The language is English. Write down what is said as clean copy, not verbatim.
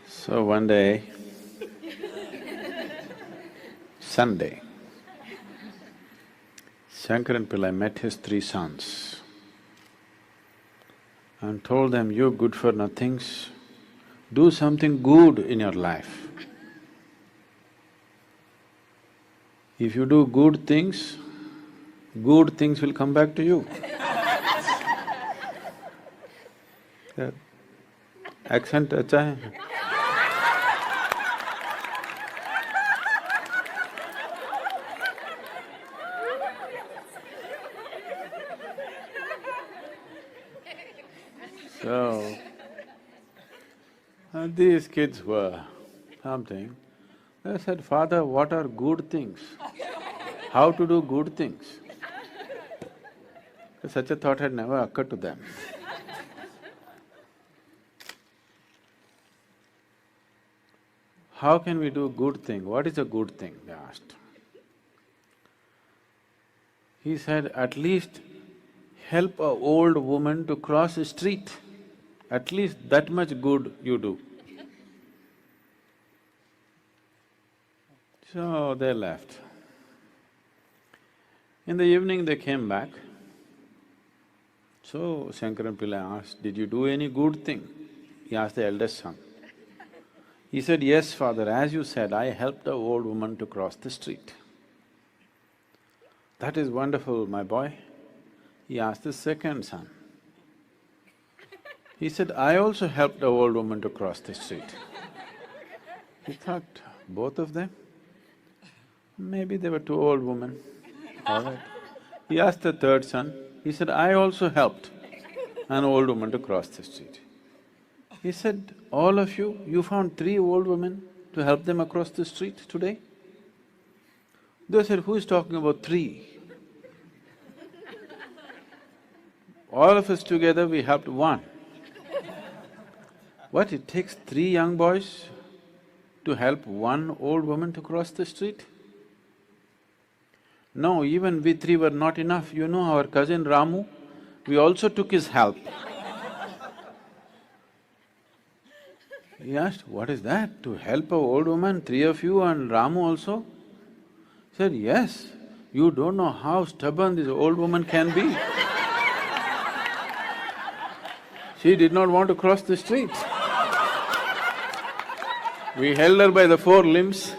So one day, Sunday, Shankaran Pillai met his three sons and told them, you good for nothings, do something good in your life. If you do good things will come back to you. Yeah. Accent अच्छा है? So, these kids were something. They said, Father, what are good things? How to do good things? Such a thought had never occurred to them. How can we do good thing? What is a good thing? They asked. He said, at least help a old woman to cross a street. At least that much good you do. So they left. In the evening they came back. So Shankaran Pillai asked, did you do any good thing? He asked the eldest son. He said, yes, father, as you said, I helped an old woman to cross the street. That is wonderful, my boy. He asked the second son. He said, I also helped an old woman to cross the street. He thought, both of them? Maybe they were two old women, all right. He asked the third son, he said, I also helped an old woman to cross the street. He said, all of you, you found three old women to help them across the street today? They said, who is talking about three? All of us together, we helped one. What, it takes three young boys to help one old woman to cross the street? No, even we three were not enough. You know our cousin Ramu, we also took his help. He asked, what is that? To help a old woman, three of you and Ramu also? He said, yes, you don't know how stubborn this old woman can be. She did not want to cross the street. We held her by the four limbs